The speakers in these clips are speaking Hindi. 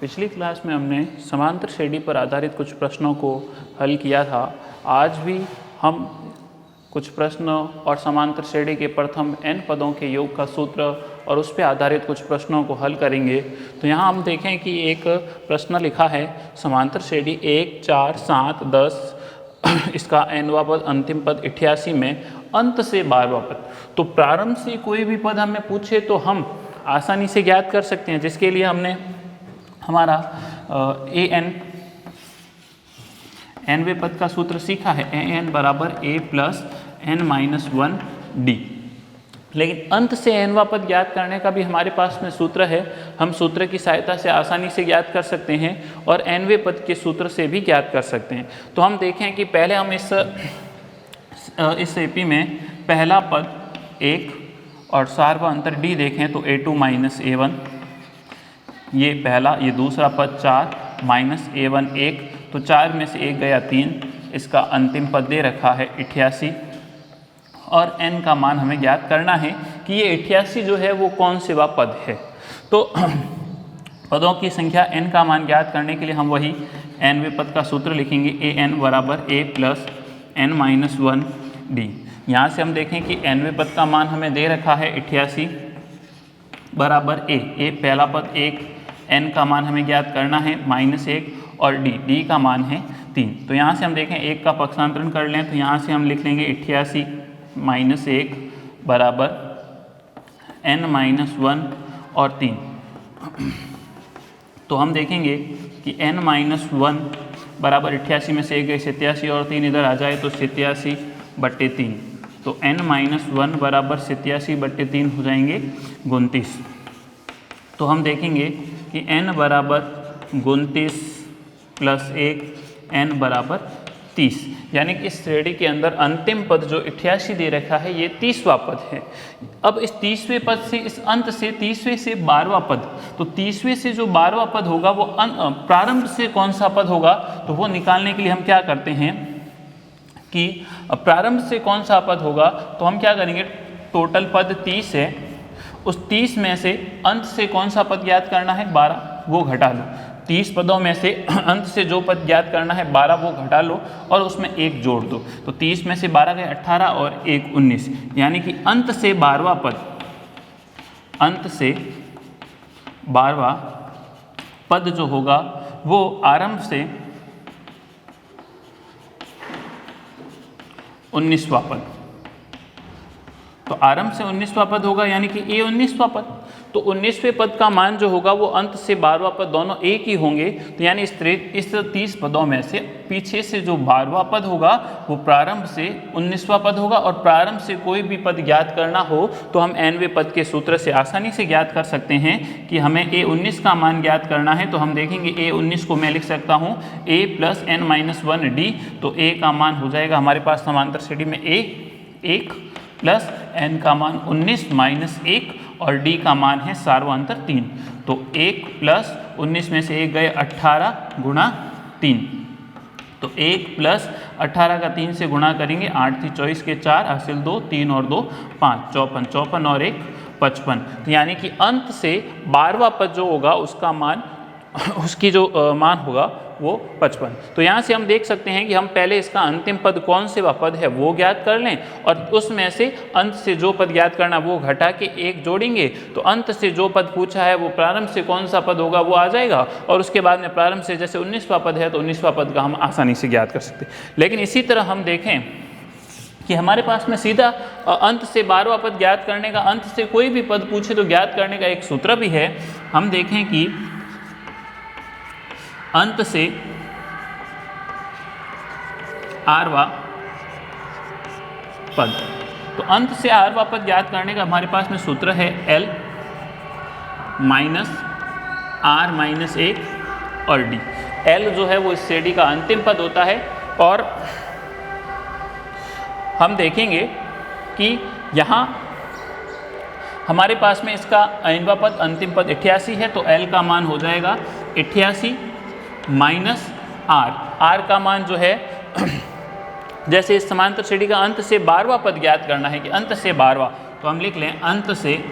पिछली क्लास में हमने समांतर श्रेणी पर आधारित कुछ प्रश्नों को हल किया था। आज भी हम कुछ प्रश्न और समांतर श्रेणी के प्रथम n पदों के योग का सूत्र और उस पर आधारित कुछ प्रश्नों को हल करेंगे। तो यहाँ हम देखें कि एक प्रश्न लिखा है समांतर श्रेणी 1, 4, 7, 10 इसका nवां पद अंतिम पद 88 में अंत से 12वां पद। तो प्रारंभ से कोई भी पद हमें पूछे तो हम आसानी से ज्ञात कर सकते हैं, जिसके लिए हमने हमारा nवें पद का सूत्र सीखा है an बराबर a प्लस n-1d। लेकिन अंत से nवां पद ज्ञात करने का भी हमारे पास में सूत्र है। हम सूत्र की सहायता से आसानी से ज्ञात कर सकते हैं और nवें पद के सूत्र से भी ज्ञात कर सकते हैं। तो हम देखें कि पहले हम इस एपी में पहला पद 1 और सारवा अंतर d देखें तो a2 माइनस a1, ये पहला, ये दूसरा पद 4 माइनस a1 1, तो 4 में से 1 गया 3, इसका अंतिम पद दे रखा है 88 और n का मान हमें ज्ञात करना है कि ये 88 जो है वो कौन से वा पद है। तो पदों की संख्या n का मान ज्ञात करने के लिए हम वही nवें पद का सूत्र लिखेंगे an बराबर a प्लस n-1d। यहाँ से हम देखें कि nवें पद का मान हमें दे रखा है 88 बराबर a पहला पद 1, n का मान हमें ज्ञात करना है -1 और d का मान है 3। तो यहाँ से हम देखें 1 का पक्षांतरण कर लें तो यहाँ से हम लिख लेंगे 88 -1 बराबर n-1 और 3। तो हम देखेंगे कि n-1 बराबर 88 में से 1 गए 87 और 3 इधर आ जाए तो 87/3। तो n-1 बराबर 87/3 हो जाएंगे 29। तो हम देखेंगे कि n बराबर 29 प्लस 1 n बराबर 30, यानी कि इस श्रेणी के अंदर अंतिम पद जो 88 दे रखा है ये 30वां पद है। अब इस 30वें पद से, इस अंत से 30वें से 12वां पद, तो 30वें से जो 12वां पद होगा वो प्रारंभ से कौन सा पद होगा, तो वो निकालने के लिए हम क्या करते हैं कि प्रारंभ से कौन सा पद होगा, तो हम क्या करेंगे, टोटल पद 30 है, उस 30 में से अंत से कौन सा पद ज्ञात करना है 12, वो घटा लो। 30 पदों में से अंत से जो पद ज्ञात करना है 12 वो घटा लो और उसमें 1 जोड़ दो। तो 30 में से 12 गए 18 और 1 19, यानी कि अंत से 12वां पद, अंत से 12वां पद जो होगा वो आरंभ से 19वां पद। तो आरंभ से 19वां पद होगा, यानी कि a 19वां पद। तो 19वें पद का मान जो होगा वो अंत से 12वां पद दोनों एक ही होंगे। तो यानी इस 30 पदों में से पीछे से जो 12वां पद होगा वो प्रारंभ से 19वां पद होगा। और प्रारंभ से कोई भी पद ज्ञात करना हो तो हम nवें पद के सूत्र से आसानी से ज्ञात कर सकते हैं कि हमें a 19 का मान ज्ञात करना है। तो हम देखेंगे a 19 को मैं लिख सकता हूँ a प्लस n-1d। तो a का मान हो जाएगा हमारे पास समांतर श्रेणी में a 1 प्लस n का मान 19 माइनस 1 और d का मान है सारवा अंतर 3। तो 1 प्लस 19 में से 1 गए 18 गुणा 3। तो 1 प्लस 18 का 3 से गुणा करेंगे, 8 थी 24 के 4 हासिल 2, 3 और 2 5, 54 और 1 55। तो यानी कि अंत से 12वां पद जो होगा उसका मान, उसकी जो मान होगा वो 55। तो यहाँ से हम देख सकते हैं कि हम पहले इसका अंतिम पद कौन से पद है वो ज्ञात कर लें और उसमें से अंत से जो पद ज्ञात करना वो घटा के 1 जोड़ेंगे। तो अंत से जो पद पूछा है वो प्रारंभ से कौन सा पद होगा वो आ जाएगा और उसके बाद में प्रारंभ से जैसे 19वां पद है तो 19वां पद का हम आसानी से ज्ञात कर सकते हैं। लेकिन इसी तरह हम देखें कि हमारे पास में सीधा अंत से 12वां पद ज्ञात करने का, अंत से कोई भी पद पूछे तो ज्ञात करने का एक सूत्र भी है। हम देखें कि अंत से 8वां पद, तो अंत से 8वां पद ज्ञात करने का हमारे पास में सूत्र है L माइनस R माइनस 1 और D। L जो है वो इस श्रेणी का अंतिम पद होता है और हम देखेंगे कि यहाँ हमारे पास में इसका nवां पद अंतिम पद 88 है। तो L का मान हो जाएगा 88 माइनस R का मान जो है जैसे इस समांतर श्रेणी का अंत से 12वां पद ज्ञात करना है कि अंत से 12वां, तो हम लिख लें अंत से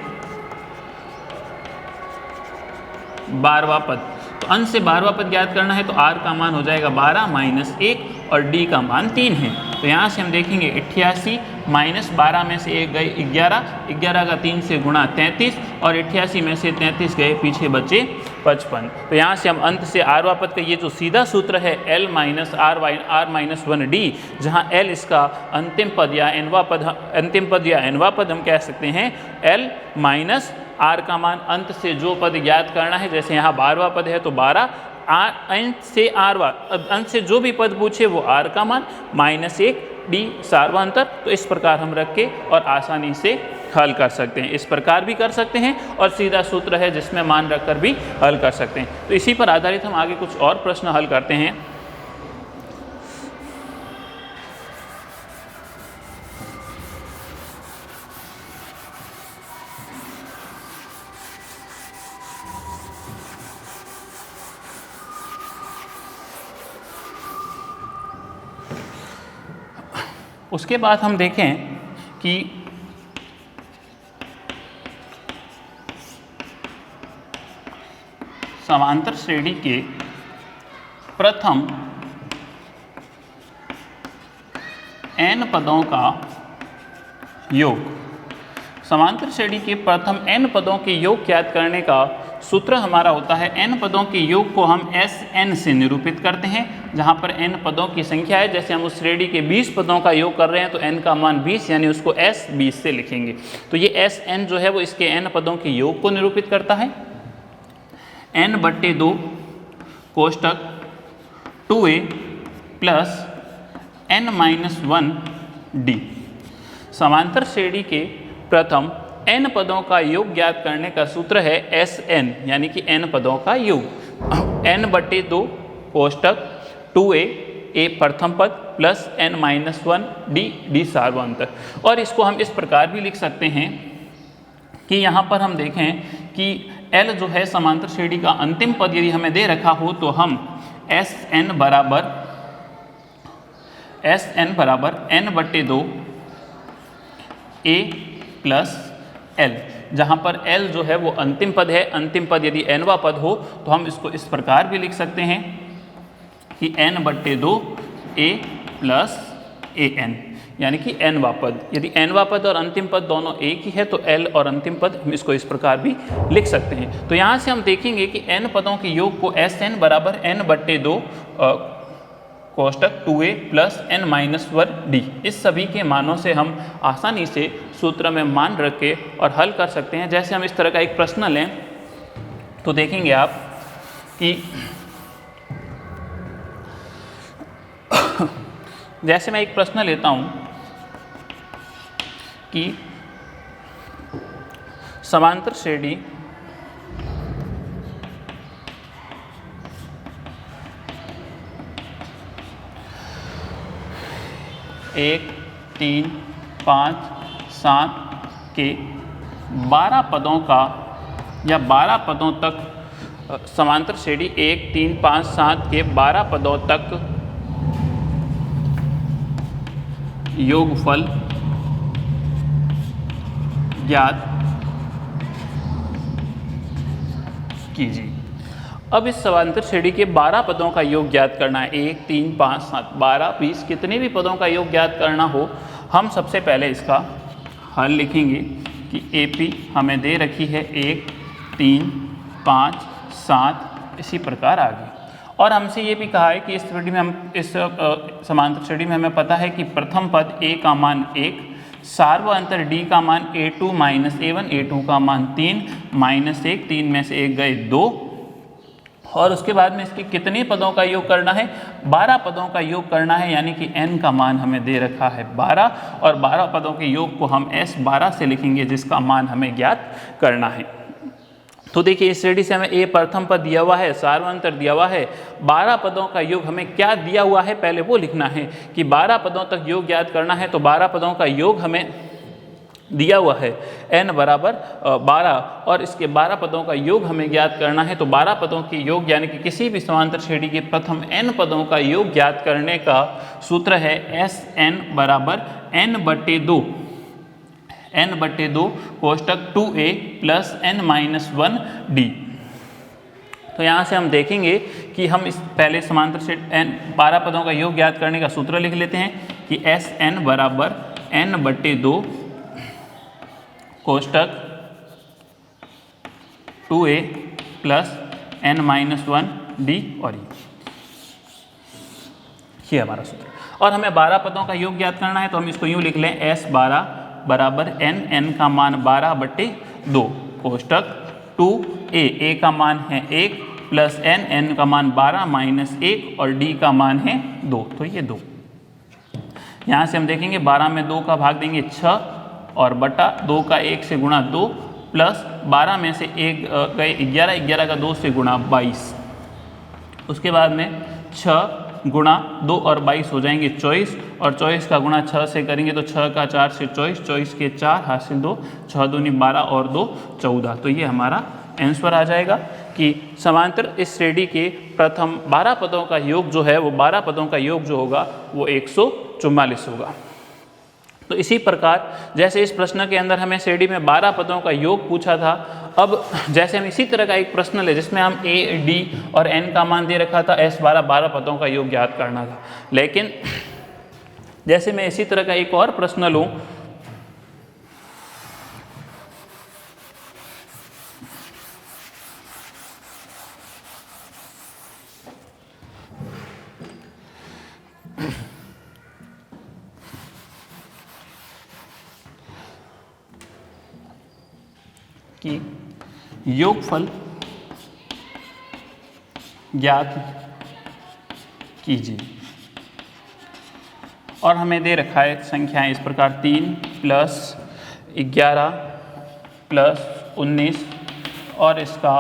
12वां पद। तो अंश से 12वां पद ज्ञात करना है तो r का मान हो जाएगा 12 माइनस 1 और d का मान 3 है। तो यहाँ से हम देखेंगे 88 माइनस 12 में से 1 गए 11, 11 का 3 से गुणा 33 और 88 में से 33 गए पीछे बचे 55। तो यहाँ से हम अंत से rवां पद का ये जो सीधा सूत्र है l minus r minus 1d, जहाँ l इसका अंतिम पद या nवां पद हम कह सकते हैं l माइनस r का मान अंत से जो पद ज्ञात करना है। जैसे यहाँ 12वां पद है तो 12 अंत से जो भी पद पूछे वो r का मान माइनस 1 d सार्वंतर। तो इस प्रकार हम रख के और आसानी से हल कर सकते हैं। इस प्रकार भी कर सकते हैं और सीधा सूत्र है जिसमें मान रखकर भी हल कर सकते हैं। तो इसी पर आधारित हम आगे कुछ और प्रश्न हल करते हैं। उसके बाद हम देखें कि समांतर श्रेणी के प्रथम n पदों का योग। समांतर श्रेणी के प्रथम n पदों के योग ज्ञात करने का सूत्र हमारा होता है n पदों के योग को हम Sn से निरूपित करते हैं, जहाँ पर n पदों की संख्या है। जैसे हम उस श्रेणी के 20 पदों का योग कर रहे हैं तो n का मान 20 यानी उसको S 20 से लिखेंगे। तो ये Sn जो है वो इसके n पदों के योग को निरूपित करता है। n/2 कोष्टक 2a plus n-1d। समांतर श्रेणी के प्रथम n पदों का योग ज्ञात करने का सूत्र है Sn यानी कि n पदों का योग। n/2 कोष्टक 2a a प्रथम पद प्लस n-1 d सार्वंतर। और इसको हम इस प्रकार भी लिख सकते हैं कि यहाँ पर हम देखें कि l जो है समांतर श्रेणी का अंतिम पद यदि हमें दे रखा हो तो हम Sn बराबर n/2 a प्लस l, जहाँ पर l जो है वो अंतिम पद है। अंतिम पद यदि nवां पद हो तो हम इसको इस प्रकार भी लिख सकते हैं कि n/2 a प्लस an यानी कि nवां पद। यदि nवां पद और अंतिम पद दोनों एक ही है तो l और अंतिम पद हम इसको इस प्रकार भी लिख सकते हैं। तो यहाँ से हम देखेंगे कि n पदों के योग को Sn बराबर n/2 कोष्टक 2a plus n-1 d, इस सभी के मानों से हम आसानी से सूत्र में मान रख के और हल कर सकते हैं। जैसे हम इस तरह का एक प्रश्न लें तो देखेंगे आप कि जैसे मैं एक प्रश्न लेता हूं कि समांतर श्रेणी एक 3 5 7 के 12 पदों का या 12 पदों तक समांतर श्रेणी 1 3 5 7 के 12 पदों तक योगफल ज्ञात कीजिए। अब इस समांतर श्रेणी के 12 पदों का योग ज्ञात करना है। 1 3 5 7 12 20 कितने भी पदों का योग ज्ञात करना हो, हम सबसे पहले इसका हल लिखेंगे कि AP हमें दे रखी है 1 3 5 7 इसी प्रकार आगे। और हमसे ये भी कहा है कि इस श्रेणी में हम इस समांतर श्रेणी में हमें पता है कि प्रथम पद a का मान 1, सार्वअंतर d का मान a2 माइनस a1, a2 का मान 3 माइनस 1, 3 में से 1 गए 2, और उसके बाद में इसके कितने पदों का योग करना है, 12 पदों का योग करना है, यानी कि n का मान हमें दे रखा है 12 और 12 पदों के योग को हम S12 से लिखेंगे जिसका मान हमें ज्ञात करना है। तो देखिए इस श्रेणी से हमें a प्रथम पद दिया हुआ है, सार्वअंतर दिया हुआ है, 12 पदों का योग हमें क्या दिया हुआ है पहले वो लिखना है कि 12 पदों तक योग ज्ञात करना है। तो 12 पदों का योग हमें दिया हुआ है n बराबर 12 और इसके 12 पदों का योग हमें ज्ञात करना है। तो 12 पदों के योग यानी कि किसी भी समांतर श्रेणी के प्रथम n पदों का योग ज्ञात करने का सूत्र है Sn बराबर n/2 कोष्टक 2a plus n-1 d। तो यहाँ से हम देखेंगे कि हम इस पहले समांतर सेट n 12 पदों का योग ज्ञात करने का सूत्र लिख लेते हैं कि Sn बराबर n/2 कोष्टक 2a प्लस n-1d और ये हमारा सूत्र। और हमें 12 पदों का योग ज्ञात करना है तो हम इसको यूँ लिख लें S12 बराबर n का मान 12/2 कोष्टक 2a का मान है 1 प्लस n का मान 12 माइनस 1 और d का मान है 2, तो ये 2। यहाँ से हम देखेंगे 12 में 2 का भाग देंगे 6 और बटा 2 का 1 से गुणा 2 प्लस 12 में से 1 गए 11, 11 का 2 से गुणा 22। उसके बाद में 6 गुणा 2 और 22 हो जाएंगे 24 और 24 का गुणा 6 से करेंगे तो 6 का 4 से 24, 24 के 4 हासिल 2, 6 दूनी 12 और 2 14। तो ये हमारा आंसर आ जाएगा कि समांतर इस श्रेणी के प्रथम 12 पदों का योग जो है वो 12 पदों का योग जो होगा वो 144 होगा। तो इसी प्रकार जैसे इस प्रश्न के अंदर हमें श्रेणी में 12 पदों का योग पूछा था, अब जैसे हम इसी तरह का एक प्रश्न ले जिसमें हम a, d और n का मान दे रखा था, S12 12 पदों का योग ज्ञात करना था। लेकिन जैसे मैं इसी तरह का एक और प्रश्न लूँ कि योगफल ज्ञात कीजिए और हमें दे रखा है संख्याएं इस प्रकार 3 प्लस 11 प्लस 19 और इसका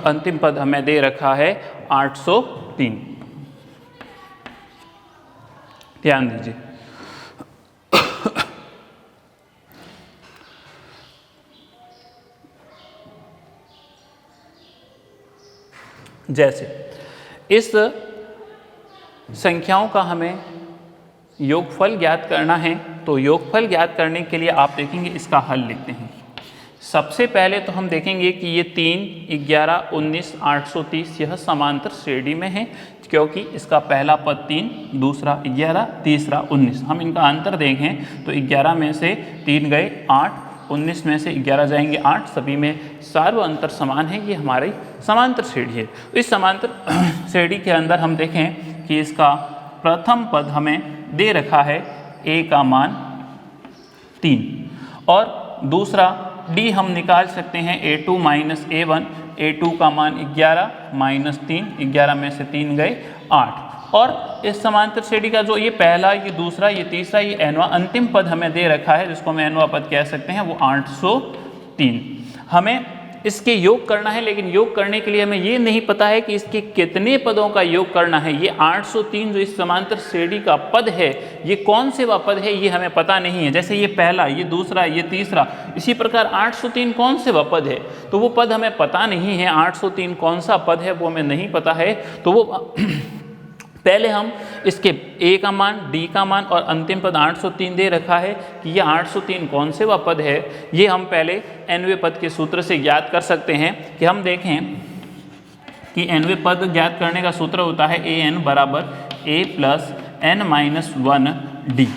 अंतिम पद हमें दे रखा है 803। ध्यान दीजिए, जैसे इस संख्याओं का हमें योगफल ज्ञात करना है तो योगफल ज्ञात करने के लिए आप देखेंगे इसका हल लिखते हैं। सबसे पहले तो हम देखेंगे कि ये 3, 11, 19, 830 यह समांतर श्रेणी में है क्योंकि इसका पहला पद 3, दूसरा 11, तीसरा 19। हम इनका अंतर देखें तो 11 में से 3 गए 8, 19 में से 11 जाएंगे 8, सभी में सार्व अंतर समान है। ये हमारी समांतर श्रेणी है। तो इस समांतर श्रेणी के अंदर हम देखें कि इसका प्रथम पद हमें दे रखा है a का मान 3 और दूसरा d हम निकाल सकते हैं a2 माइनस a1, a2 का मान 11 माइनस 3, 11 में से 3 गए 8। और इस समांतर श्रेणी का जो ये पहला, ये दूसरा, ये तीसरा, ये nवां अंतिम पद हमें दे रखा है जिसको हम nवां पद कह सकते हैं, वो 803। हमें इसके योग करना है, लेकिन योग करने के लिए हमें ये नहीं पता है कि इसके कितने पदों का योग करना है। ये 803 जो इस समांतर श्रेणी का पद है ये कौन से वा पद है ये हमें पता नहीं है। जैसे ये पहला, ये दूसरा, ये तीसरा, इसी प्रकार 803 कौन से वा पद है तो वो पद हमें पता नहीं है। 803 कौन सा पद है वो हमें नहीं पता है। तो वो पहले हम इसके a का मान, d का मान और अंतिम पद 803 दे रखा है कि ये 803 कौन से वा पद है ये हम पहले nवें पद के सूत्र से ज्ञात कर सकते हैं। कि हम देखें कि nवें पद ज्ञात करने का सूत्र होता है an बराबर a प्लस n-1d।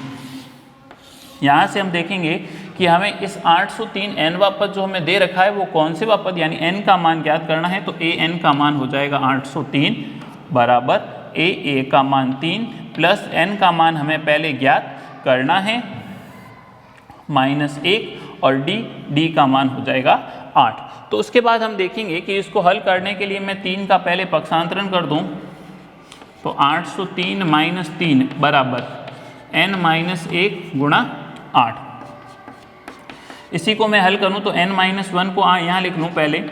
यहाँ से हम देखेंगे कि हमें इस 803 nवां पद जो हमें दे रखा है वो कौन से वा पद यानी n का मान ज्ञात करना है। तो an का मान हो जाएगा 803 बराबर a का मान 3 प्लस n का मान हमें पहले ज्ञात करना है -1 और d का मान हो जाएगा 8। तो उसके बाद हम देखेंगे कि इसको हल करने के लिए मैं 3 का पहले पक्षांतरण कर दूं तो 803 माइनस 3 बराबर n-1 गुणा 8। इसी को मैं हल करूं तो n-1 को यहाँ लिख लूँ पहले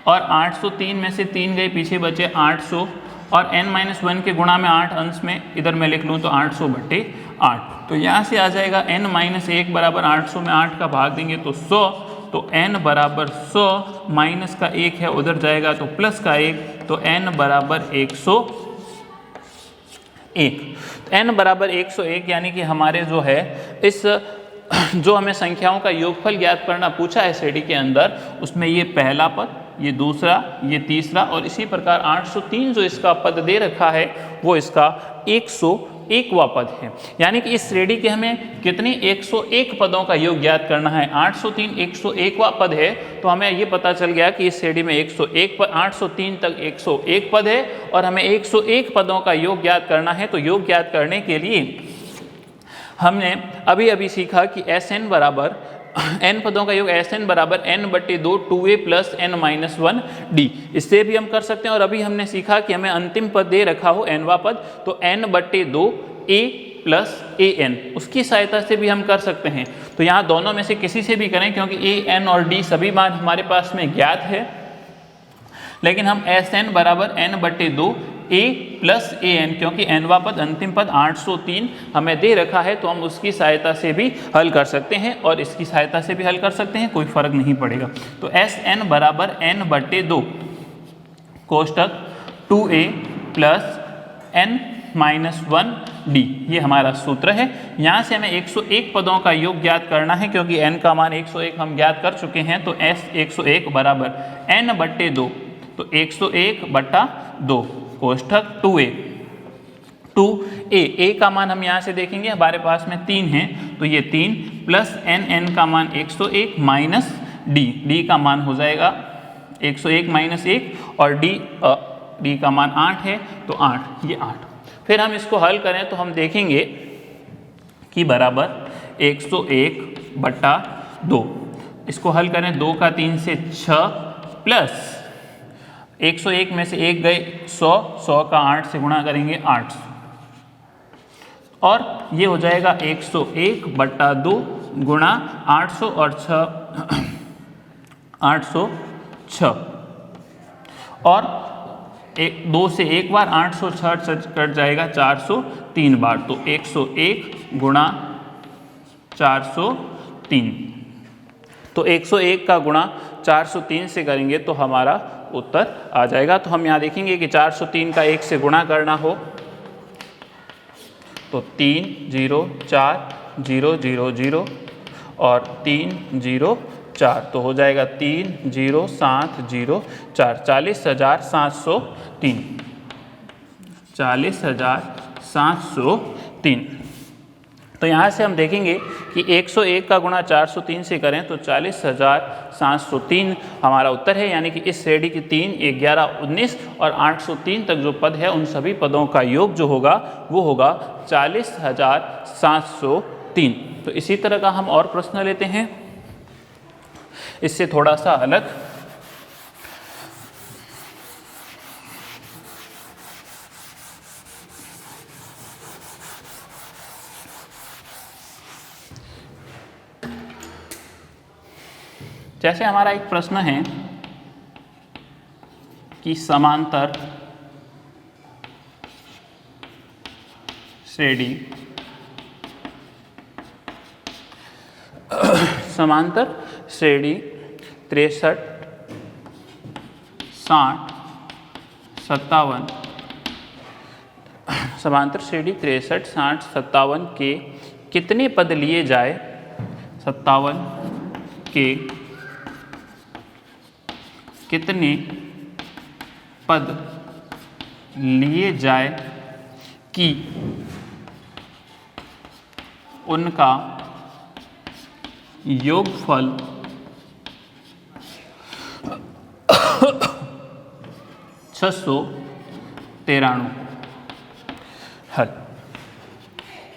और 803 में से 3 गए पीछे बचे 800 और n-1 के गुणा में 8 अंश में इधर मैं लिख लूँ तो 800/8। तो यहाँ से आ जाएगा n-1 बराबर 800 में 8 का भाग देंगे तो 100। तो n बराबर 100 माइनस का 1 है उधर जाएगा तो प्लस का 1, तो n बराबर 101। n बराबर 101 यानी कि हमारे जो है इस जो हमें संख्याओं का योगफल ज्ञात करना पूछा है श्रेणी के अंदर उसमें ये पहला पद, ये दूसरा, ये तीसरा, और इसी प्रकार 803 जो इसका पद दे रखा है वो इसका 101वां पद है। यानी कि इस श्रेणी के हमें कितने 101 पदों का योग ज्ञात करना है। 803 101वां पद है, तो हमें ये पता चल गया कि इस श्रेणी में 101 पद, 803 तक 101 पद है और हमें 101 पदों का योग ज्ञात करना है। तो योग ज्ञात करने के लिए हमने अभी अभी सीखा कि Sn बराबर n पदों का योग Sn बराबर n/2 2a + n-1d, इससे भी हम कर सकते हैं। और अभी हमने सीखा कि हमें अंतिम पद दे रखा हो nवां पद, तो n/2 a + an, उसकी सहायता से भी हम कर सकते हैं। तो यहाँ दोनों में से किसी से भी करें, क्योंकि a, n और d सभी मान हमारे पास में ज्ञात है, लेकिन हम Sn बराबर n/2 a + an, क्योंकि nवां पद अंतिम पद 803 हमें दे रखा है, तो हम उसकी सहायता से भी हल कर सकते हैं और इसकी सहायता से भी हल कर सकते हैं, कोई फर्क नहीं पड़ेगा। तो Sn बराबर n/2 कोष्टक 2a + n-1d, ये हमारा सूत्र है। यहाँ से हमें 101 पदों का योग ज्ञात करना है, क्योंकि n का मान 101 हम ज्ञात कर चुके हैं। तो S101 बराबर n/2, तो 101/2 कोष्ठक 2a, 2a, a का मान हम यहाँ से देखेंगे, हमारे पास में 3 है, तो ये 3 + n का मान 101 माइनस d का मान हो जाएगा 101 - 1, और d का मान 8 है, तो 8, ये 8। फिर हम इसको हल करें तो हम देखेंगे कि बराबर 101/2, इसको हल करें 2 का 3 से 6 प्लस 101 में से 1 गए 100, 100 का 8 से गुणा करेंगे 800, और ये हो जाएगा 101/2 गुणा 800 और 6 806, और 2 से एक बार 806 कट जाएगा 403 बार, तो 101 गुणा 403, तो 101 का गुणा 403 से करेंगे तो हमारा उत्तर आ जाएगा। तो हम यहाँ देखेंगे कि 403 का 1 से गुणा करना हो तो 3 0 4 0 0 0 और 3 0 4, तो हो जाएगा 3 0 7 0 4, 40,703, 40,703। तो यहाँ से हम देखेंगे कि 101 का गुणा 403 से करें तो 40,703 हमारा उत्तर है। यानी कि इस श्रेणी की 3, 11, 19 और 803 तक जो पद है उन सभी पदों का योग जो होगा वो होगा 40,703। तो इसी तरह का हम और प्रश्न लेते हैं, इससे थोड़ा सा अलग। जैसे हमारा एक प्रश्न है कि समांतर श्रेणी समांतर श्रेणी 63 60 57 समांतर श्रेणी 63 60 57 के कितने पद लिए जाए, 57 के कितने पद लिए जाए कि उनका योगफल 693। हल।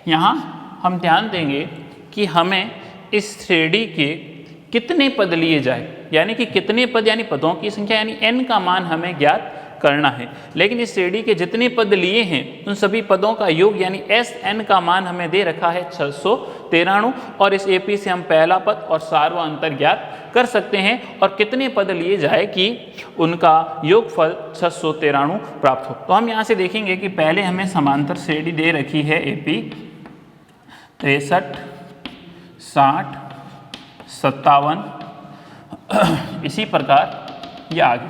यहाँ हम ध्यान देंगे कि हमें इस श्रेणी के कितने पद लिए जाए, यानी कि कितने पद यानी पदों की संख्या, यानी n का मान हमें ज्ञात करना है। लेकिन इस श्रेणी के जितने पद लिए हैं उन सभी पदों का योग यानी Sn का मान हमें दे रखा है 693, और इस AP से हम पहला पद और सार्वं अंतर ज्ञात कर सकते हैं और कितने पद लिए जाए कि उनका योगफल 693 प्राप्त हो। तो हम यहाँ से देखेंगे कि पहले हमें समांतर श्रेणी दे रखी है AP 63 60 57, इसी प्रकार ये आगे।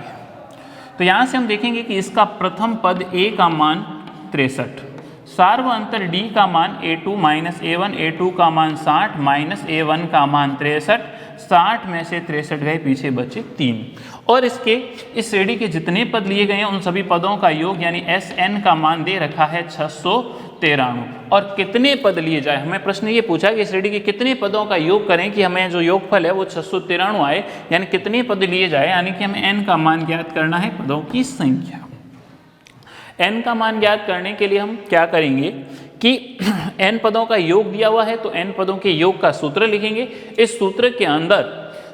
तो यहाँ से हम देखेंगे कि इसका प्रथम पद A का मान 63, सार्वं अंतर D का मान A2 - A1, A2 का मान 60 - A1 का मान 63, 60 में से 63 गए पीछे बचे 3, और इसके इस श्रेणी के जितने पद लिए गए हैं उन सभी पदों का योग यानी Sn का मान दे रखा है 693। और कितने पद लिए जाए, हमें प्रश्न ये पूछा कि श्रेणी के कितने पदों का योग करें कि हमें जो योगफल है वो 693 आए, यानी कितने पद लिए जाए, यानी कि हमें n का मान ज्ञात करना है, पदों की संख्या। n का मान ज्ञात करने के लिए हम क्या करेंगे कि n पदों का योग दिया हुआ है तो n पदों के योग का सूत्र लिखेंगे। इस सूत्र के अंदर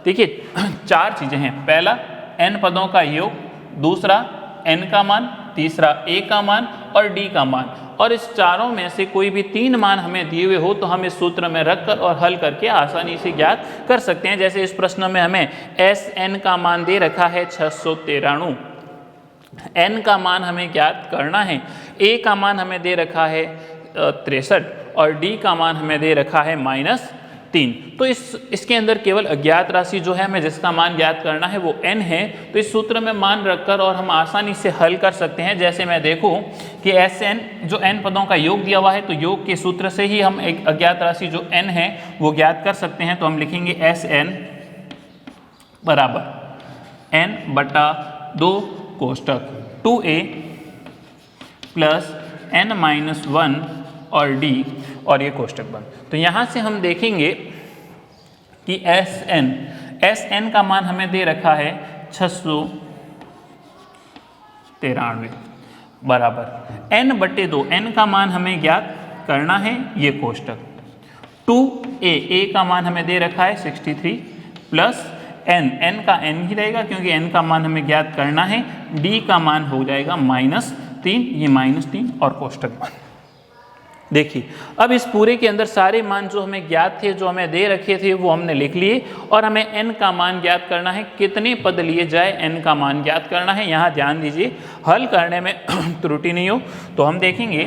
देखिए 4 चीजें हैं, पहला n पदों का योग, दूसरा n का मान, तीसरा a का मान और d का मान। और इस चारों में से कोई भी 3 मान हमें दिए हुए हो तो हम इस सूत्र में रखकर और हल करके आसानी से ज्ञात कर सकते हैं। जैसे इस प्रश्न में हमें Sn का मान दे रखा है 693, n का मान हमें ज्ञात करना है, a का मान हमें दे रखा है 63 और d का मान हमें दे रखा है -3। तो इसके अंदर केवल अज्ञात राशि जो है हमें जिसका मान ज्ञात करना है वो n है। तो इस सूत्र में मान रखकर और हम आसानी से हल कर सकते हैं। जैसे मैं देखूं कि Sn जो n पदों का योग दिया हुआ है तो योग के सूत्र से ही हम एक अज्ञात राशि जो n है वो ज्ञात कर सकते हैं। तो हम लिखेंगे Sn बराबर n/2 कोष्टक 2a प्लस n-1 और d और ये कोष्टक बंद। तो यहाँ से हम देखेंगे कि Sn का मान हमें दे रखा है 693 बराबर n/2, n का मान हमें ज्ञात करना है, ये कोष्टक 2a का मान हमें दे रखा है 63 प्लस n का n ही रहेगा क्योंकि n का मान हमें ज्ञात करना है, d का मान हो जाएगा -3, ये -3 और कोष्टक बंद। देखिए अब इस पूरे के अंदर सारे मान जो हमें ज्ञात थे, जो हमें दे रखे थे वो हमने लिख लिए और हमें n का मान ज्ञात करना है, कितने पद लिए जाए n का मान ज्ञात करना है। यहाँ ध्यान दीजिए हल करने में त्रुटि नहीं हो। तो हम देखेंगे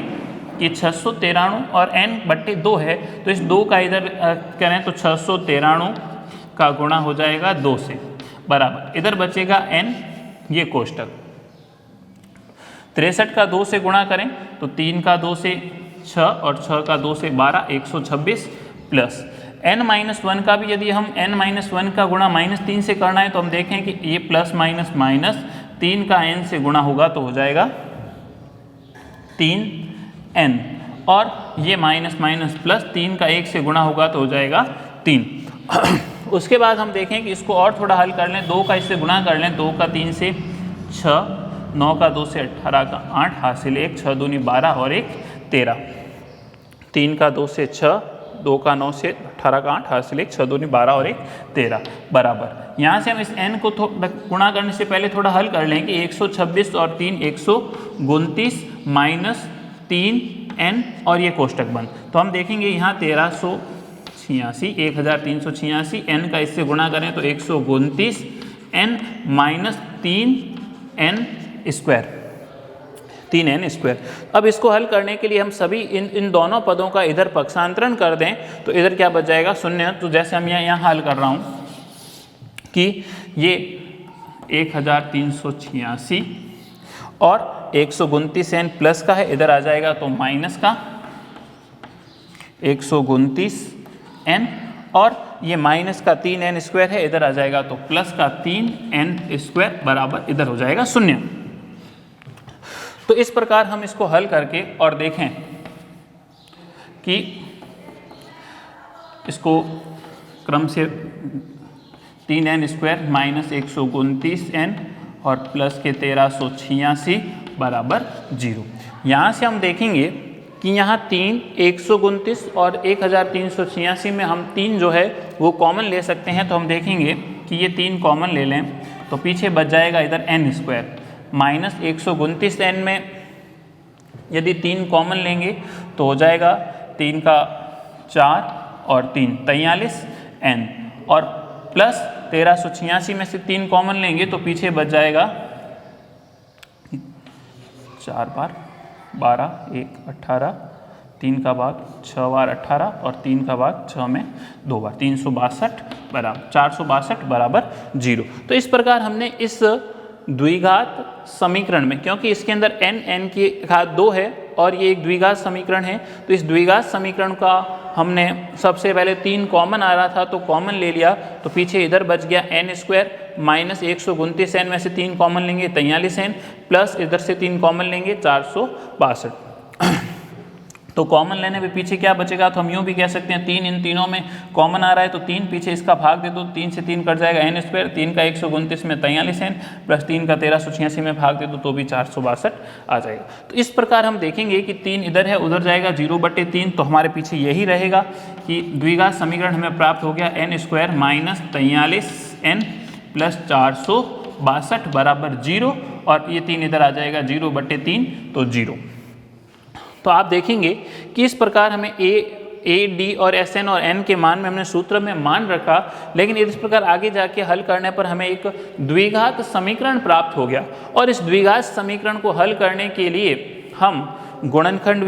कि 693 और n/2 है तो इस 2 का इधर करें तो 693 का गुणा हो जाएगा 2 से बराबर, इधर बचेगा n, ये कोष्टक 63 का 2 से गुणा करें तो 3 का 2 से 6 और 6 का 2 से 12, 126 प्लस n-1 का भी यदि हम n-1 का गुणा -3 से करना है तो हम देखें कि ये प्लस माइनस -3 का n से गुणा होगा तो हो जाएगा 3n और ये माइनस प्लस 3 का 1 से गुणा होगा तो हो जाएगा 3। उसके बाद हम देखें कि इसको और थोड़ा हल कर लें, 2 का इससे गुणा कर लें, 2 का 3 से 6, 9 का 2 से 18 का 8 हासिल 1, 6 दूनी 12 और 1 13, 3 का 2 से 6, 2 का 9 से 18 का 8 हासिल 1, 6 दूनी 12 और 1 13 बराबर। यहाँ से हम इस n को गुणा करने से पहले थोड़ा हल कर लें कि 126 और 3 129 माइनस 3n और ये कोष्टक बंद। तो हम देखेंगे यहाँ 1386, 1386 n का इससे गुणा करें तो 129 n minus 3n square, 3n square. अब इसको हल करने के लिए हम सभी इन दोनों पदों का इधर पक्षांतरण कर दें तो इधर क्या बच जाएगा 0। तो जैसे हम यहाँ हल कर रहा हूँ कि ये 1386 और 129 n प्लस का है, इधर आ जाएगा तो माइनस का 129 n और ये माइनस का 3n स्क्वायर है, इधर आ जाएगा तो प्लस का 3n स्क्वायर बराबर इधर हो जाएगा 0। तो इस प्रकार हम इसको हल करके और देखें कि इसको क्रम से 3n स्क्वायर माइनस 129n और प्लस के 1386 बराबर 0। यहाँ से हम देखेंगे कि यहाँ 3, 129 और 1386 में हम 3 जो है वो कॉमन ले सकते हैं। तो हम देखेंगे कि ये 3 कॉमन ले लें तो पीछे बच जाएगा इधर n स्क्वायर माइनस 129 n में यदि 3 कॉमन लेंगे तो हो जाएगा 3 का 4 और 3 43 n और प्लस 1386 में से 3 कॉमन लेंगे तो पीछे बच जाएगा 4 बार 12, 1 18, 3 का भाग 6 बार 18 और 3 का भाग 6 में 2 बार 362 बराबर 462 बराबर 0। तो इस प्रकार हमने इस द्विघात समीकरण में, क्योंकि इसके अंदर n की घात 2 है और ये एक द्विघात समीकरण है, तो इस द्विघात समीकरण का हमने सबसे पहले 3 कॉमन आ रहा था तो कॉमन ले लिया, तो पीछे इधर बच गया n स्क्वायर माइनस 129n में से 3 कॉमन लेंगे 43n प्लस इधर से 3 कॉमन लेंगे 462। तो कॉमन लेने पे पीछे क्या बचेगा, तो हम यूँ भी कह सकते हैं 3 इन तीनों में कॉमन आ रहा है तो 3 पीछे इसका भाग दे दो, 3 से 3 कट जाएगा n स्क्वायर, 3 का 129 में 43n प्लस 3 का 1386 में भाग दे दो तो भी 462 आ जाएगा। तो इस प्रकार हम देखेंगे कि 3 इधर है उधर जाएगा 0/3, तो हमारे पीछे यही रहेगा कि द्विघात समीकरण हमें प्राप्त हो गया n square minus 43n plus 462 बराबर 0, और ये 3 इधर आ जाएगा 0/3 तो 0। तो आप देखेंगे कि इस प्रकार हमें a, d और sn और n के मान में हमने सूत्र में मान रखा, लेकिन इस प्रकार आगे जाके हल करने पर हमें एक द्विघात समीकरण प्राप्त हो गया। और इस द्विघात समीकरण को हल करने के लिए हम गुणनखंड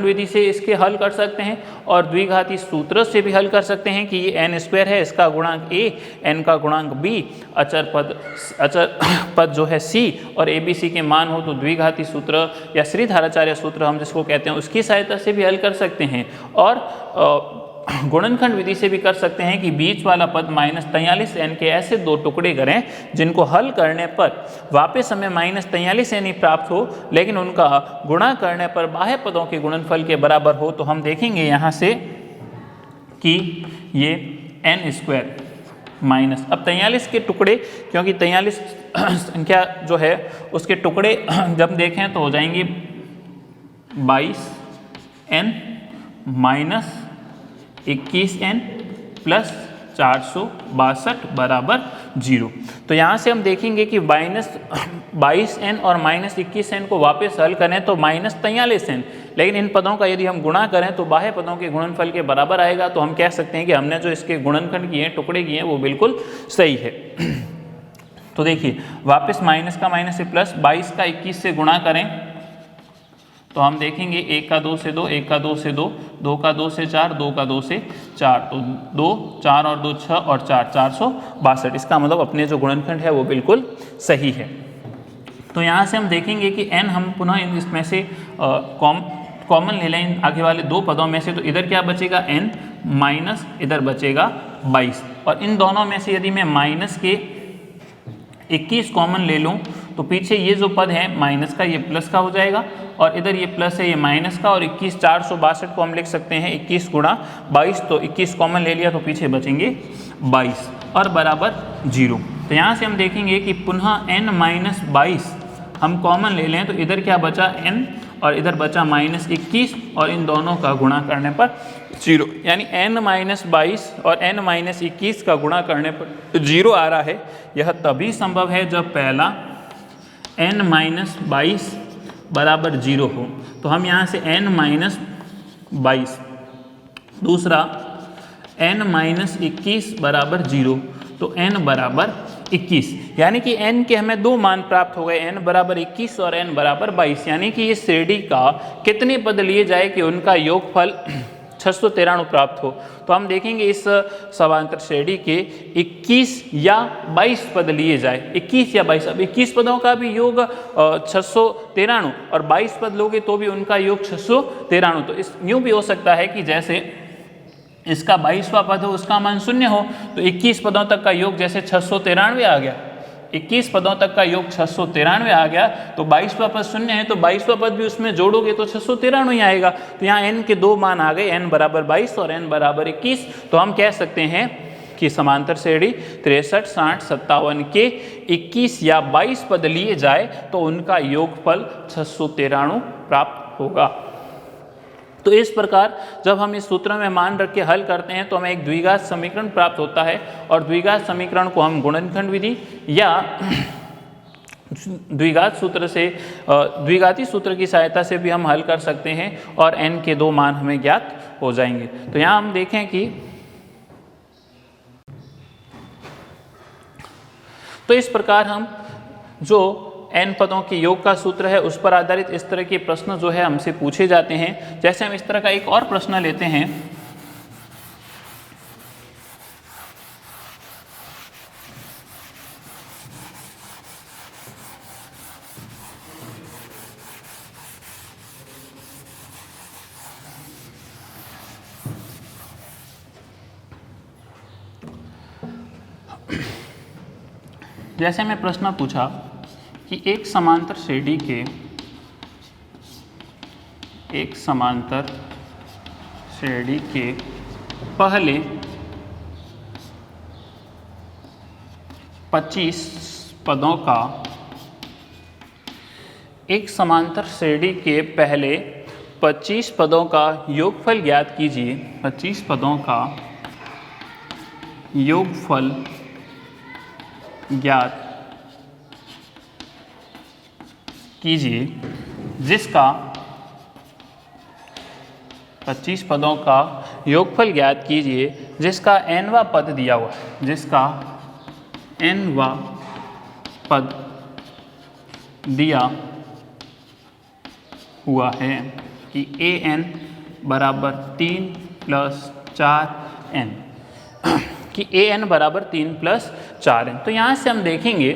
विधि से इसके हल कर सकते हैं और द्विघाती सूत्र से भी हल कर सकते हैं कि ये n स्क्वायर है, इसका गुणांक a, n का गुणांक b, अचर पद जो है c और abc के मान हो तो द्विघाती सूत्र या श्रीधराचार्य सूत्र हम जिसको कहते हैं उसकी सहायता से भी हल कर सकते हैं। और गुणनखंड विधि से भी कर सकते हैं कि बीच वाला पद माइनस 43n के ऐसे 2 टुकड़े करें जिनको हल करने पर वापस हमें माइनस 43n ही प्राप्त हो, लेकिन उनका गुणा करने पर बाह्य पदों के गुणनफल के बराबर हो। तो हम देखेंगे यहाँ से कि ये n स्क्वायर माइनस, अब 43 के टुकड़े, क्योंकि 43 संख्या जो है उसके टुकड़े जब देखें तो हो जाएंगे 22n माइनस 21n प्लस 462 बराबर 0। तो यहाँ से हम देखेंगे कि माइनस 22n और माइनस 21n को वापस हल करें तो माइनस 43n, लेकिन इन पदों का यदि हम गुणा करें तो बाह्य पदों के गुणनफल के बराबर आएगा। तो हम कह सकते हैं कि हमने जो इसके गुणनखंड किए हैं, टुकड़े किए हैं, वो बिल्कुल सही है। तो देखिए वापस माइनस का माइनस से प्लस, 22 का 21 से गुणा करें तो हम देखेंगे 1 का 2 से 2, 1 का 2 से 2, 2 का 2 से 4, 2 का 2 से 4, तो 2, 4 और 2 6 और 4 462। इसका मतलब अपने जो गुणनखंड है वो बिल्कुल सही है। तो यहाँ से हम देखेंगे कि n हम पुनः इसमें से कॉमन ले लें आगे वाले 2 पदों में से, तो इधर क्या बचेगा n माइनस इधर बचेगा 22, और इन दोनों में से यदि मैं माइनस के 21 कॉमन ले लूँ तो पीछे ये जो पद है माइनस का ये प्लस का हो जाएगा, और इधर ये प्लस है ये माइनस का, और 21 462 को हम लिख सकते हैं 21 गुणा 22, तो 21 कॉमन ले लिया तो पीछे बचेंगे 22 और बराबर 0। तो यहाँ से हम देखेंगे कि पुनः n माइनस 22 हम कॉमन ले लें तो इधर क्या बचा n और इधर बचा माइनस 21, और इन दोनों का गुणा करने पर 0, यानी n माइनस 22 और n माइनस 21 का गुणा करने पर 0 आ रहा है। यह तभी संभव है जब पहला n माइनस 22 बराबर 0 हो। तो हम यहाँ से n माइनस 22, दूसरा n माइनस 21 बराबर 0, तो n बराबर 21, यानी कि n के हमें 2 मान प्राप्त हो गए, n बराबर 21 और n बराबर 22, यानी कि इस श्रेणी का कितने पद लिए जाए कि उनका योगफल 693 प्राप्त हो। तो हम देखेंगे इस समांतर श्रेणी के 21 या 22 पद लिए जाए, 21 या 22, अब 21 पदों का भी योग 693 और 22 पद लोगे तो भी उनका योग 693। तो इस यूँ भी हो सकता है कि जैसे इसका 22वां पद हो उसका मान 0 हो, तो 21 पदों तक का योग जैसे 693 आ गया, 21 पदों तक का योग 693 आ गया, तो 22वां पद 0 है तो 22वां पद भी उसमें जोड़ोगे तो 693 ही आएगा। तो यहाँ n के 2 मान आ गए, n बराबर 22 और n बराबर 21। तो हम कह सकते हैं कि समांतर श्रेणी 63, 60, 57 के 21 या 22 पद लिए जाए तो उनका योगफल 693 प्राप्त होगा। तो इस प्रकार जब हम इस सूत्र में मान रख के हल करते हैं तो हमें एक द्विघात समीकरण प्राप्त होता है, और द्विघात समीकरण को हम गुणनखंड विधि या द्विघात सूत्र से द्विघाती सूत्र की सहायता से भी हम हल कर सकते हैं, और n के 2 मान हमें ज्ञात हो जाएंगे। तो यहाँ हम देखें कि तो इस प्रकार हम जो n पदों के योग का सूत्र है उस पर आधारित इस तरह के प्रश्न जो है हमसे पूछे जाते हैं। जैसे हम इस तरह का एक और प्रश्न लेते हैं, जैसे मैं प्रश्न पूछा कि एक समांतर श्रेणी के पहले 25 पदों का एक समांतर श्रेणी के पहले 25 पदों का योगफल ज्ञात कीजिए। 25 पदों का योगफल ज्ञात कीजिए जिसका 25 पदों का योगफल ज्ञात कीजिए जिसका nवा पद दिया हुआ है, जिसका nवा पद दिया हुआ है कि an बराबर 3 + 4n, कि an बराबर 3 + 4n। तो यहाँ से हम देखेंगे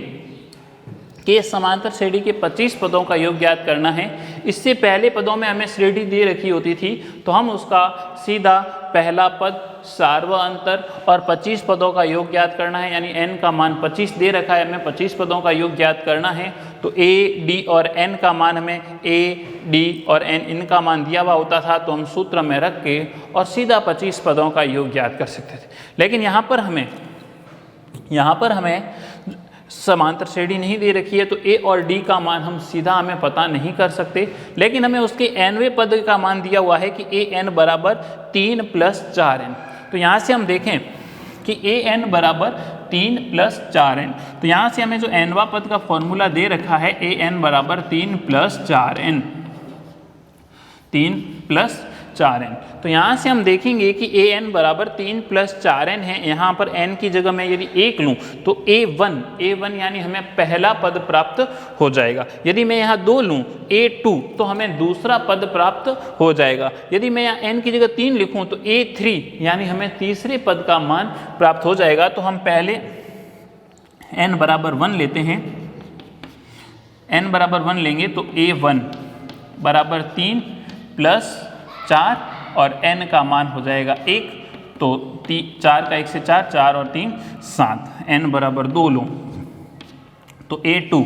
कि समांतर श्रेणी के 25 पदों का योग ज्ञात करना है। इससे पहले पदों में हमें श्रेणी दे रखी होती थी तो हम उसका सीधा पहला पद, सार्वत्रिक अंतर और 25 पदों का योग ज्ञात करना है, यानी n का मान 25 दे रखा है, हमें 25 पदों का योग ज्ञात करना है। तो a, d और n का मान हमें a, d और n इनका मान दिया हुआ होता था, तो हम सूत्र में रख के और सीधा 25 पदों का योग ज्ञात कर सकते थे। लेकिन यहाँ पर हमें समांतर श्रेणी नहीं दे रखी है तो a और d का मान हम सीधा हमें पता नहीं कर सकते, लेकिन हमें उसके nवें पद का मान दिया हुआ है कि an बराबर 3 + 4n। तो यहाँ से हम देखें कि an बराबर 3 + 4n, तो यहाँ से हमें जो nवा पद का फॉर्मूला दे रखा है an बराबर 3 + 4n, 3 + 4n। तो यहाँ से हम देखेंगे कि an बराबर 3 + 4n है। यहाँ पर n की जगह मैं यदि 1 लूँ तो a1 यानी हमें पहला पद प्राप्त हो जाएगा। यदि मैं यहाँ 2 लूँ a2 तो हमें दूसरा पद प्राप्त हो जाएगा। यदि मैं यहाँ n की जगह 3 लिखूँ तो a3 यानी हमें तीसरे पद का मान प्राप्त हो जाएगा। तो हम पहले n बराबर 1 लेते हैं, n बराबर 1 लेंगे तो a1 बराबर 3 + 4 और n का मान हो जाएगा 1, तो 4 का 1 से 4, 4 और 3 7, n बराबर 2 लो तो a2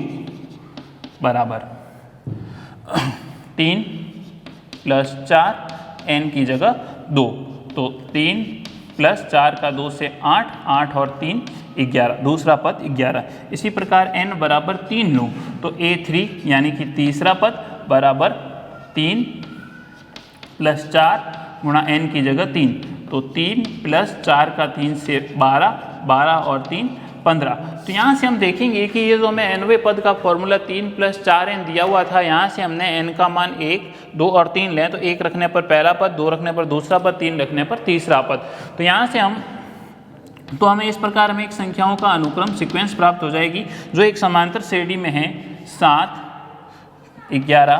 बराबर 3 + 4, n की जगह 2, तो 3 + 4 का 2 से 8, 8 और 3 11, दूसरा पद 11। इसी प्रकार n बराबर 3 लो तो a3 यानी कि तीसरा पद बराबर 3 + 4 गुणा n की जगह 3, तो 3 + 4 का 3 से 12, 12 और 3 15। तो यहाँ से हम देखेंगे कि ये जो हमें nवें पद का फॉर्मूला 3 + 4n दिया हुआ था, यहाँ से हमने n का मान 1, 2 और 3 लें तो 1 रखने पर पहला पद, 2 रखने पर दूसरा पद, 3 रखने पर तीसरा पद। तो यहाँ से हमें इस प्रकार हमें एक संख्याओं का अनुक्रम सीक्वेंस प्राप्त हो जाएगी जो एक समांतर श्रेणी में है 7, 11,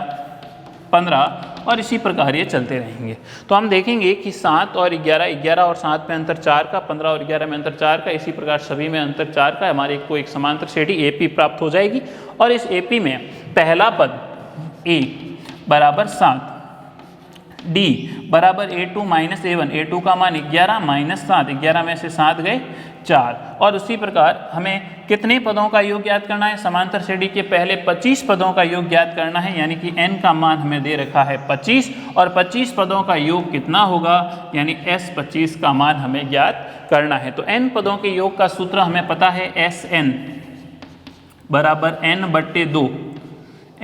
15 और इसी प्रकार ये चलते रहेंगे। तो हम देखेंगे कि 7 और 11, 11 और 7 में अंतर 4 का, 15 और 11 में अंतर 4 का, इसी प्रकार सभी में अंतर 4 का, हमारे को एक समांतर श्रेणी AP प्राप्त हो जाएगी। और इस AP में पहला पद A बराबर 7, D बराबर A2 - A1, A2 का मान 11 - 7, 11 में से 7 गए 4। और उसी प्रकार हमें कितने पदों का योग ज्ञात करना है? समांतर श्रेणी के पहले 25 पदों का योग ज्ञात करना है, यानी कि n का मान हमें दे रखा है 25 और 25 पदों का योग कितना होगा, यानी S25 का मान हमें ज्ञात करना है। तो n पदों के योग का सूत्र हमें पता है Sn बराबर n/2,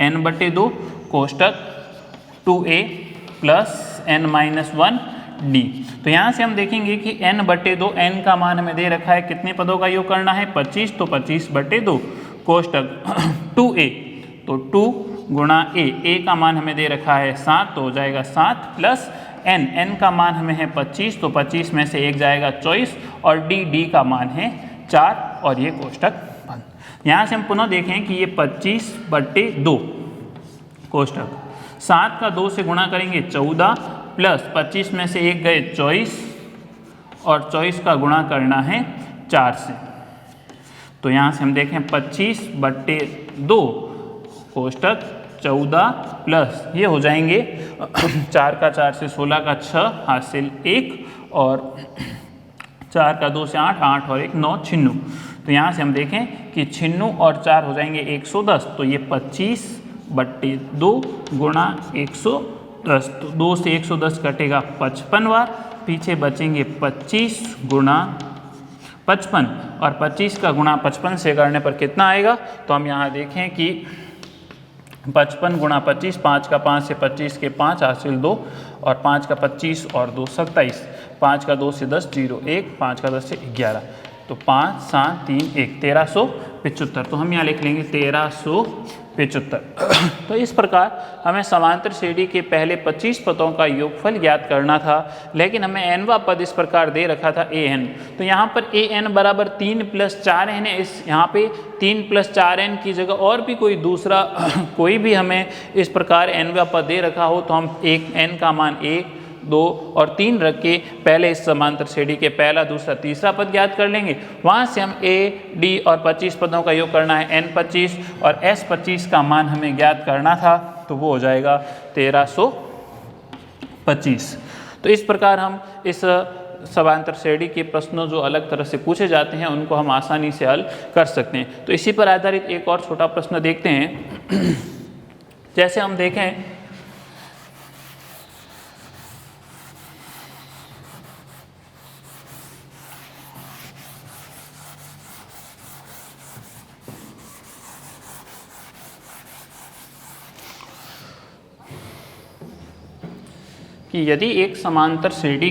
n/2 कोष्टक 2a + n-1 d। तो यहाँ से हम देखेंगे कि n/2, n का मान हमें दे रखा है, कितने पदों का योग करना है 25, तो 25/2 कोष्टक 2a, तो 2 गुणा a का मान हमें दे रखा है 7, तो हो जाएगा 7 प्लस n का मान हमें है 25, तो 25 में से 1 जाएगा 24 और d का मान है 4 और ये कोष्टक बंद। यहाँ से हम पुनः देखें कि ये 25/2 कोष्टक 7 का 2 से गुणा करेंगे 14 प्लस 25 में से 1 गए 24 और 24 का गुणा करना है 4 से। तो यहाँ से हम देखें 25/2 कोष्टक 14 प्लस ये हो जाएंगे 4 का 4 से 16 का 6 हासिल 1 और 4 का 2 से 8, 8 और 1 9 96। तो यहाँ से हम देखें कि कि 96 और 4 हो जाएंगे 110, तो ये 25/2 गुणा 110, तो 2 से 110 कटेगा 55 बार, पीछे बचेंगे 25 गुणा 55, और 25 का गुणा 55 से करने पर कितना आएगा, तो हम यहाँ देखें कि 55 गुणा 25, 5 का 5 से 25 के 5 हासिल 2, और 5 का 25 और 2 27, 5 का 2 से 10 0 1, 5 का 10 से 11, तो 5 7 3 1 1375, तो हम यहाँ लिख लेंगे 1375। तो इस प्रकार हमें समांतर श्रेणी के पहले 25 पदों का योगफल ज्ञात करना था, लेकिन हमें nवा पद इस प्रकार दे रखा था an, तो यहाँ पर an बराबर 3 + 4n है। इस यहाँ पे 3 + 4n की जगह और भी कोई दूसरा कोई भी हमें इस प्रकार nवा पद दे रखा हो, तो हम एक n का मान 1 2 और 3 रख के पहले इस समांतर श्रेणी के पहला दूसरा तीसरा पद ज्ञात कर लेंगे। वहाँ से हम a d और 25 पदों का योग करना है n 25 और s 25 का मान हमें ज्ञात करना था, तो वो हो जाएगा 1325। तो इस प्रकार हम इस समांतर श्रेणी के प्रश्नों जो अलग तरह से पूछे जाते हैं उनको हम आसानी से हल कर सकते हैं। तो इसी पर आधारित एक और छोटा प्रश्न देखते हैं। जैसे हम देखें कि यदि एक समांतर श्रेणी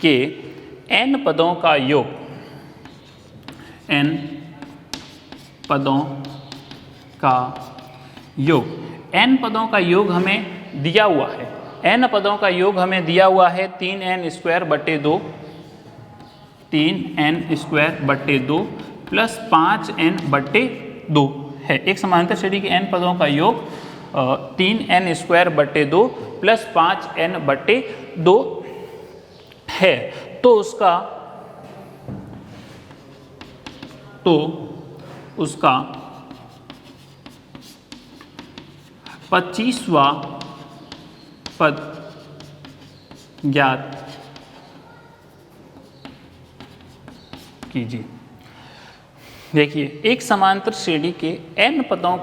के n पदों का योग n पदों का योग हमें दिया हुआ है, n पदों का योग हमें दिया हुआ है 3n² 2 प्लस 5n/2 है। एक समांतर श्रेणी के n पदों का योग 3n² 2 प्लस 5n/2 है। तो उसका 25वां पद ज्ञात कीजिए। देखिए, एक समांतर श्रेणी के n पदों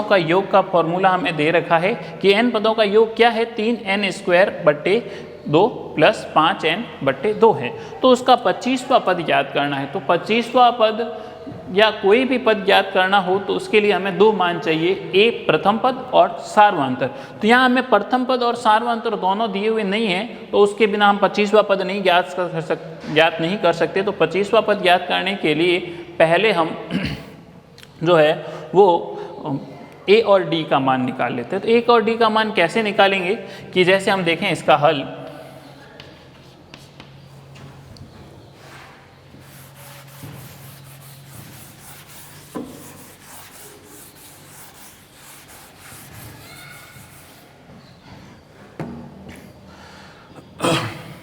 का योग का फॉर्मूला हमें दे रखा है कि n पदों का योग क्या है, 3n² 2 प्लस 5n/2 है। तो उसका 25वां पद ज्ञात करना है। तो 25वां पद या कोई भी पद ज्ञात करना हो तो उसके लिए हमें दो मान चाहिए, a प्रथम पद और सार्वधातुक। तो यहाँ हमें प्रथम पद और सार्वधातुक दोनों दिए हुए नहीं हैं, तो उसके बिना हम 25वां पद नहीं ज्ञात नहीं कर सकते। तो 25वां पद ज्ञात करने के लिए पहले हम जो है वो a और d का मान निकाल लेते हैं। तो a और d का मान कैसे निकालेंगे कि जैसे हम देखें इसका हल,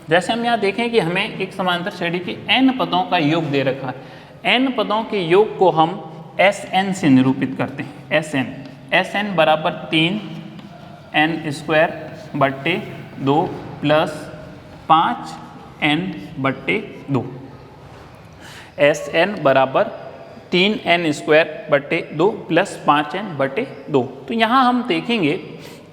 जैसे हम यहाँ देखें कि हमें एक समांतर श्रेणी के n पदों का योग दे रखा है। n पदों के योग को हम Sn से निरूपित करते हैं। Sn बराबर 3n² 2 प्लस 5n/2। Sn बराबर 3n² 2 प्लस 5n/2। तो यहाँ हम देखेंगे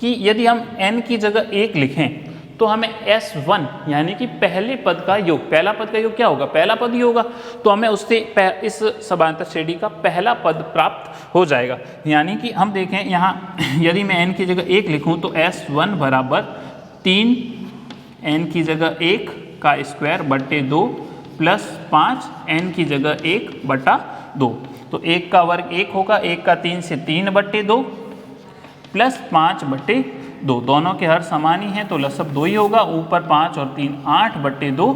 कि यदि हम n की जगह 1 लिखें तो हमें S1 यानी कि पहले पद का योग, पहला पद का योग क्या होगा, पहला पद ही होगा। तो हमें उससे इस समांतर श्रेणी का पहला पद प्राप्त हो जाएगा। यानी कि हम देखें यहाँ यदि मैं n की जगह 1 लिखूं तो S1 बराबर 3n की जगह 1 का स्क्वायर बटे 2 प्लस 5n की जगह 1/2। तो 1 का वर्ग 1 होगा, 1 का 3 से 3/2 प्लस 5/2। दोनों के हर समान ही हैं तो लसब 2 ही होगा। ऊपर 5 और 3 8/2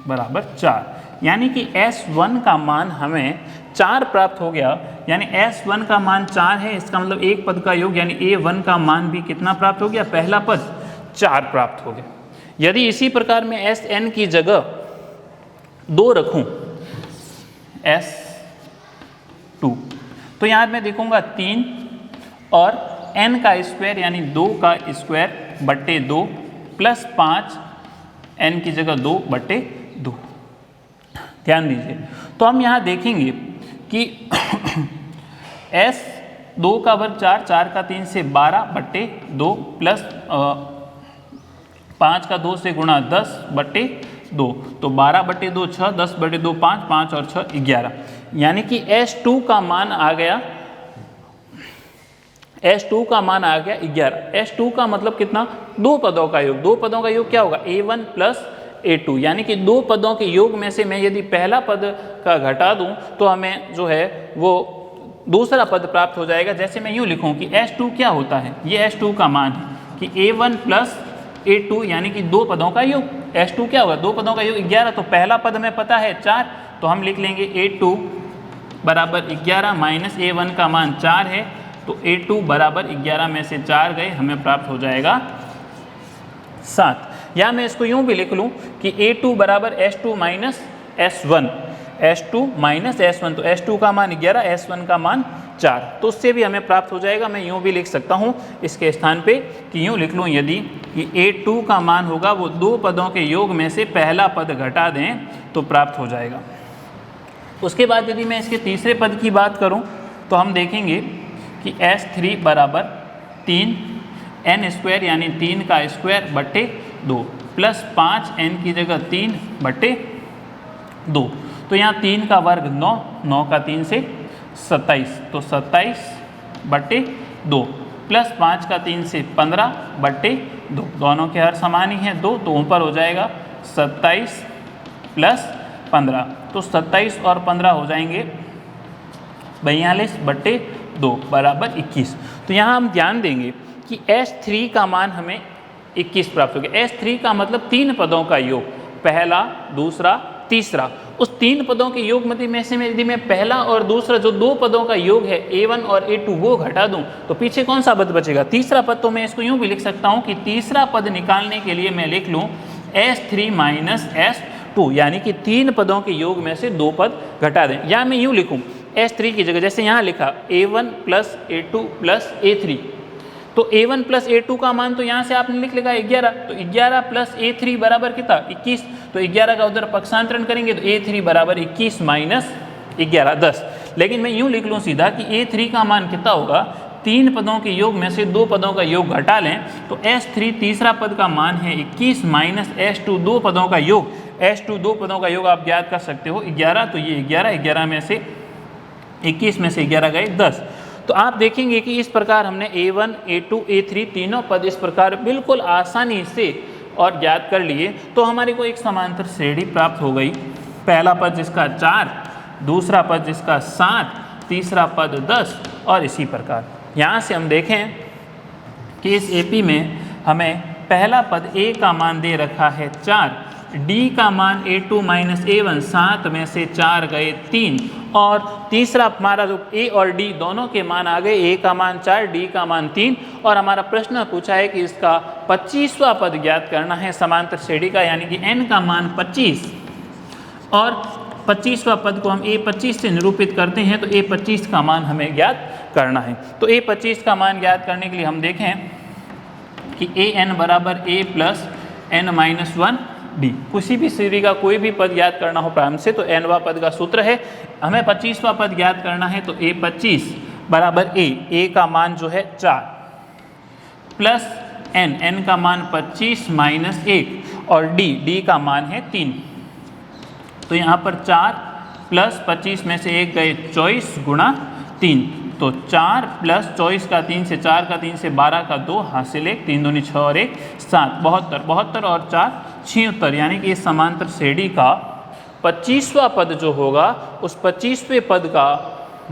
बराबर 4। यानी कि S1 का मान हमें 4 प्राप्त हो गया। यानी S1 का मान 4 है, इसका मतलब एक पद का योग यानी A1 का मान भी कितना प्राप्त हो गया, पहला पद 4 प्राप्त हो गया। यदि इसी प्रकार मैं Sn की जगह 2 रखूं, S2, तो यहाँ मैं देखूंगा 3 और n का स्क्वायर यानी 2 का स्क्वायर बट्टे 2 प्लस 5 n की जगह 2 बट्टे 2। ध्यान दीजिए, तो हम यहाँ देखेंगे कि s 2 का वर्ग 4, 4 का 3 से 12 बट्टे 2 प्लस 5 का 2 से गुणा 10 बट्टे 2, तो 12 बट्टे 2 6, 10 बट्टे 2 5, 5 और 6 11, यानी कि S2 का मान आ गया, S2 का मान आ गया 11। S2 का मतलब कितना? दो पदों का योग। दो पदों का योग क्या होगा? A1 प्लस A2, यानी कि दो पदों के योग में से मैं यदि पहला पद का घटा दूं तो हमें जो है वो दूसरा पद प्राप्त हो जाएगा। जैसे मैं यूँ लिखूं कि S2 क्या होता है, ये S2 का मान है कि A1 प्लस A2 यानी कि दो पदों का योग। S2 क्या होगा? दो पदों का योग 11, तो पहला पद हमें पता है 4, तो हम लिख लेंगे A2 बराबर 11 माइनस A1 का मान 4 है, तो A2 बराबर 11 में से 4 गए, हमें प्राप्त हो जाएगा 7। या मैं इसको यूँ भी लिख लूँ कि A2 बराबर S2 minus S1, S2 minus S1, तो S2 का मान 11, S1 का मान 4, तो उससे भी हमें प्राप्त हो जाएगा। मैं यूँ भी लिख सकता हूँ इसके स्थान पे कि यूँ लिख लूँ यदि कि A2 का मान होगा वो दो पदों के योग में से पहला पद घटा दें तो प्राप्त हो जाएगा। उसके बाद यदि मैं इसके तीसरे पद की बात करूँ तो हम देखेंगे कि S3 बराबर 3n स्क्वायर यानी 3 का स्क्वायर बट्टे 2 प्लस 5n की जगह 3 बट्टे 2, तो यहाँ 3 का वर्ग 9, 9 का 3 से 27, तो 27 बट्टे 2 प्लस 5 का 3 से 15 बट्टे 2, दोनों के हर समान ही हैं 2, तो ऊपर हो जाएगा 27 प्लस 15, तो 27 और 15 हो जाएंगे 42 बट्टे 2 बराबर 21। तो यहाँ हम ध्यान देंगे कि S3 का मान हमें 21 प्राप्त हो गया। S3 का मतलब तीन पदों का योग, पहला, दूसरा, तीसरा। उस तीन पदों के योग में से यदि मैं पहला और दूसरा जो दो पदों का योग है A1 और A2 वो घटा दूं तो पीछे कौन सा पद बचेगा? तीसरा पद। तो मैं इसको यूँ भी लिख सकता हूँ कि तीसरा पद निकालने के लिए मैं लिख लूँ S3 माइनस S2, यानी कि तीन पदों के योग में से दो पद घटा दें। या मैं यूँ लिखूँ S3 की जगह जैसे यहाँ लिखा A1 plus A2 plus A3, तो A1 प्लस A2 का मान तो यहाँ से आपने लिख लेगा 11, तो 11 प्लस A3 बराबर कितना? 21, तो 11 का उधर पक्षांतरण करेंगे तो A3 बराबर 21 माइनस 11 10। लेकिन मैं यूँ लिख लूँ सीधा कि A3 का मान कितना होगा? तीन पदों के योग में से दो पदों का योग घटा लें तो S3 तीसरा पद का मान है 21 माइनस S2 दो पदों का योग। S2 दो पदों का योग आप ज्ञात कर सकते हो 11, तो ये 11, 11 में से 21 में से 11 गए 10। तो आप देखेंगे कि इस प्रकार हमने A1, A2, A3 तीनों पद इस प्रकार बिल्कुल आसानी से और ज्ञात कर लिए। तो हमारे को एक समांतर श्रेणी प्राप्त हो गई। पहला पद जिसका 4, दूसरा पद जिसका 7, तीसरा पद 10 और इसी प्रकार। यहाँ से हम देखें कि इस AP में हमें पहला पद A का मान दे रखा है 4, D का मान A2 माइनस A1, 7 में से 4 गए 3, और तीसरा हमारा जो A और D दोनों के मान आ गए, A का मान 4, D का मान 3, और हमारा प्रश्न पूछा है कि इसका 25वां पद ज्ञात करना है समांतर श्रेणी का, यानी कि n का मान 25 और 25वां पद को हम A25 से निरूपित करते हैं, तो A25 का मान हमें ज्ञात करना है। तो A25 का मान ज्ञात करने के लिए हम देखें कि an बराबर A plus n minus 1 D, किसी भी श्रेणी का कोई भी पद ज्ञात करना हो प्रारंभ से तो nवां पद का सूत्र है। हमें 25वां पद ज्ञात करना है तो A25 बराबर A का मान जो है 4 प्लस n का मान 25 माइनस 1 और D का मान है 3। तो यहाँ पर 4 प्लस 25 में से 1 गए 24 गुणा 3, तो 4 प्लस 24 का 3 से 4 का 3 से 12 का 2 हासिल 1, 3 दूनी 6 और 1 7, 72, 72 और 4 76, यानी कि इस समांतर श्रेणी का 25वां पद जो होगा उस 25वें पद का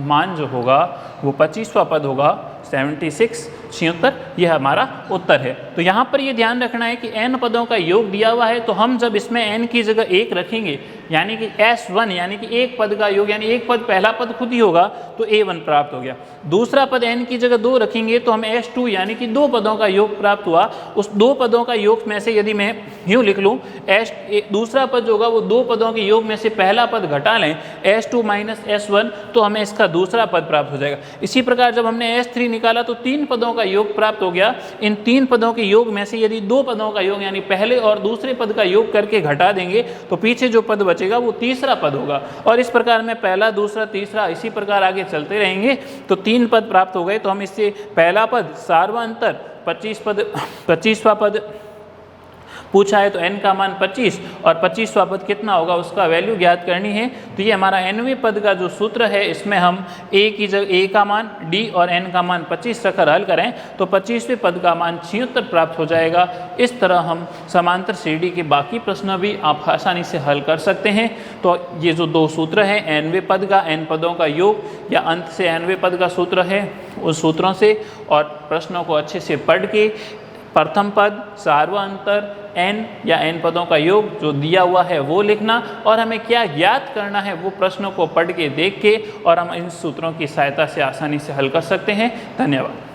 मान जो होगा वो 25वां पद होगा 76, 76, यह हमारा उत्तर है। तो यहाँ पर ये ध्यान रखना है कि n पदों का योग दिया हुआ है, तो हम जब इसमें n की जगह 1 रखेंगे यानी कि S1 यानी कि एक पद का योग, यानी एक पद पहला पद खुद ही होगा तो A1 प्राप्त हो गया। दूसरा पद n की जगह 2 रखेंगे तो हमें S2 यानी कि 2 पदों का योग प्राप्त हुआ। उस 2 पदों का योग में से यदि मैं यूँ लिख लूँ, दूसरा पद जो होगा वो 2 पदों के योग में से पहला पद घटा लें S2 माइनस S1 तो हमें इसका दूसरा पद प्राप्त हो जाएगा। इसी प्रकार जब हमने S3 निकाला तो 3 पदों का योग प्राप्त हो गया। इन 3 पदों के योग में से यदि 2 पदों का योग यानी पहले और दूसरे पद का योग करके घटा देंगे तो पीछे जो पद बचेगा वो तीसरा पद होगा। और इस प्रकार में पहला, दूसरा, तीसरा इसी प्रकार आगे चलते रहेंगे तो 3 पद प्राप्त हो गए। तो हम इससे पहला पद सार्वअंतर 25वां पद पूछा है तो n का मान 25 और 25वां पद कितना होगा उसका वैल्यू ज्ञात करनी है। तो ये हमारा nवें पद का जो सूत्र है, इसमें हम a की जगह a का मान d और n का मान 25 रखकर हल करें तो 25वें पद का मान 76 प्राप्त हो जाएगा। इस तरह हम समांतर श्रेणी के बाकी प्रश्न भी आप आसानी से हल कर सकते हैं। तो ये जो 2 सूत्र हैं, nवें पद का n पदों का योग या अंत से nवें पद का सूत्र है, उस सूत्रों से और प्रश्नों को अच्छे से पढ़ के प्रथम पद, सार्वअंतर, n या n पदों का योग जो दिया हुआ है वो लिखना और हमें क्या ज्ञात करना है वो प्रश्नों को पढ़ के देख के और हम इन सूत्रों की सहायता से आसानी से हल कर सकते हैं। धन्यवाद।